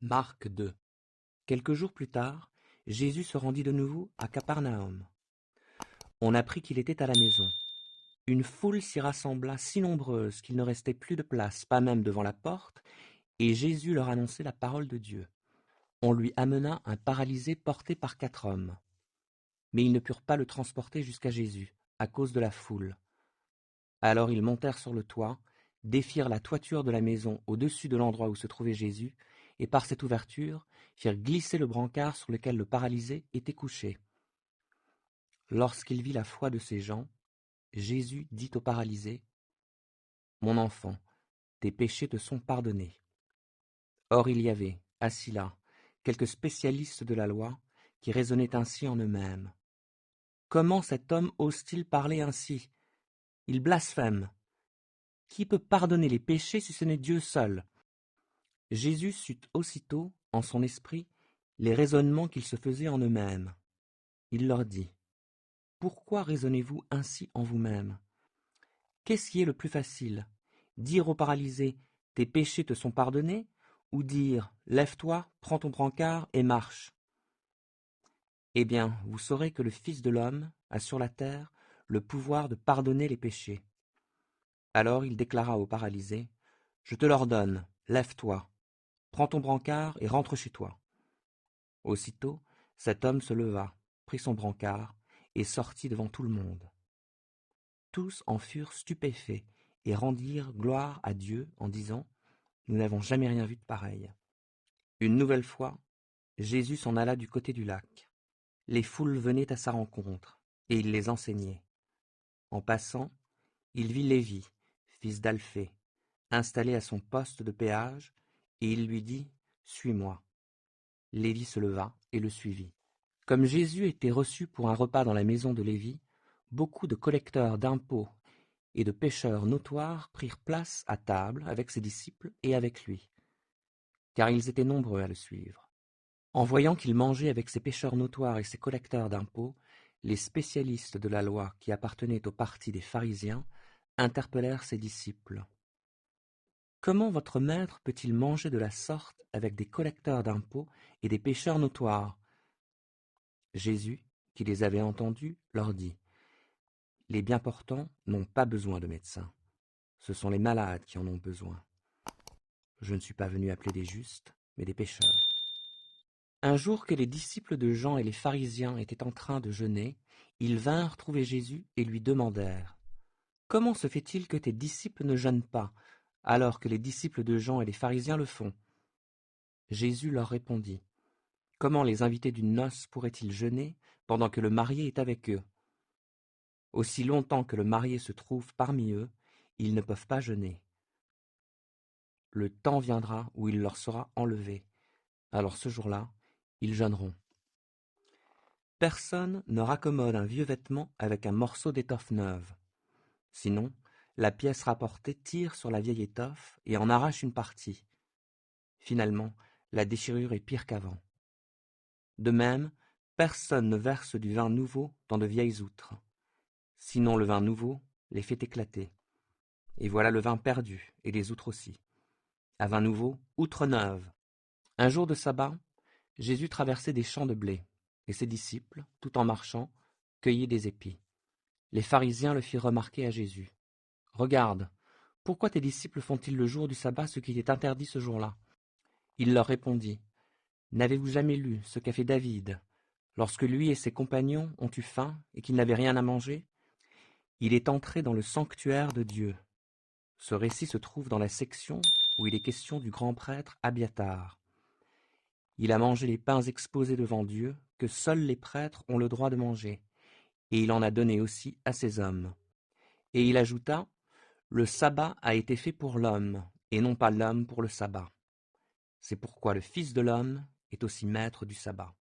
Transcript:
Marc 2. Quelques jours plus tard, Jésus se rendit de nouveau à Capernaum. On apprit qu'il était à la maison. Une foule s'y rassembla si nombreuse qu'il ne restait plus de place, pas même devant la porte, et Jésus leur annonçait la parole de Dieu. On lui amena un paralysé porté par 4 hommes. Mais ils ne purent pas le transporter jusqu'à Jésus, à cause de la foule. Alors ils montèrent sur le toit, défirent la toiture de la maison au-dessus de l'endroit où se trouvait Jésus, et par cette ouverture firent glisser le brancard sur lequel le paralysé était couché. Lorsqu'il vit la foi de ces gens, Jésus dit au paralysé : « Mon enfant, tes péchés te sont pardonnés. » Or il y avait, assis là, quelques spécialistes de la loi qui raisonnaient ainsi en eux-mêmes. Comment cet homme ose-t-il parler ainsi ? Il blasphème. Qui peut pardonner les péchés si ce n'est Dieu seul ? Jésus sut aussitôt, en son esprit, les raisonnements qu'ils se faisaient en eux-mêmes. Il leur dit : « Pourquoi raisonnez-vous ainsi en vous-mêmes ? Qu'est-ce qui est le plus facile ? Dire au paralysé : « Tes péchés te sont pardonnés » ou dire : « Lève-toi, prends ton brancard et marche » ? Eh bien, vous saurez que le Fils de l'homme a sur la terre le pouvoir de pardonner les péchés. Alors il déclara au paralysé : « Je te l'ordonne, lève-toi, prends ton brancard et rentre chez toi. » Aussitôt, cet homme se leva, prit son brancard et sortit devant tout le monde. Tous en furent stupéfaits et rendirent gloire à Dieu en disant : « Nous n'avons jamais rien vu de pareil. » Une nouvelle fois, Jésus s'en alla du côté du lac. Les foules venaient à sa rencontre, et il les enseignait. En passant, il vit Lévi, fils d'Alphée, installé à son poste de péage, et il lui dit : « Suis-moi. » Lévi se leva et le suivit. Comme Jésus était reçu pour un repas dans la maison de Lévi, beaucoup de collecteurs d'impôts et de pécheurs notoires prirent place à table avec ses disciples et avec lui, car ils étaient nombreux à le suivre. En voyant qu'il mangeait avec ces pécheurs notoires et ces collecteurs d'impôts, les spécialistes de la loi qui appartenaient au parti des pharisiens interpellèrent ses disciples. « Comment votre maître peut-il manger de la sorte avec des collecteurs d'impôts et des pécheurs notoires ?» Jésus, qui les avait entendus, leur dit : « Les bien portants n'ont pas besoin de médecin. Ce sont les malades qui en ont besoin. Je ne suis pas venu appeler des justes, mais des pécheurs. » Un jour que les disciples de Jean et les pharisiens étaient en train de jeûner, ils vinrent trouver Jésus et lui demandèrent : « Comment se fait-il que tes disciples ne jeûnent pas, alors que les disciples de Jean et les pharisiens le font ?» Jésus leur répondit : « Comment les invités d'une noce pourraient-ils jeûner pendant que le marié est avec eux ? Aussi longtemps que le marié se trouve parmi eux, ils ne peuvent pas jeûner. Le temps viendra où il leur sera enlevé. Alors ce jour-là, ils jeûneront. Personne ne raccommode un vieux vêtement avec un morceau d'étoffe neuve. Sinon, la pièce rapportée tire sur la vieille étoffe et en arrache une partie. Finalement, la déchirure est pire qu'avant. De même, personne ne verse du vin nouveau dans de vieilles outres. Sinon le vin nouveau les fait éclater. Et voilà le vin perdu, et les outres aussi. À vin nouveau, outre neuve. Un jour de sabbat, Jésus traversait des champs de blé, et ses disciples, tout en marchant, cueilliient des épis. Les pharisiens le firent remarquer à Jésus. « Regarde, pourquoi tes disciples font-ils le jour du sabbat ce qui est interdit ce jour-là » Il leur répondit : « N'avez-vous jamais lu ce qu'a fait David, lorsque lui et ses compagnons ont eu faim et qu'ils n'avaient rien à manger ? Il est entré dans le sanctuaire de Dieu. Ce récit se trouve dans la section où il est question du grand prêtre Abiatar. Il a mangé les pains exposés devant Dieu, que seuls les prêtres ont le droit de manger, et il en a donné aussi à ces hommes. Et il ajouta : le sabbat a été fait pour l'homme, et non pas l'homme pour le sabbat. C'est pourquoi le Fils de l'homme est aussi maître du sabbat. »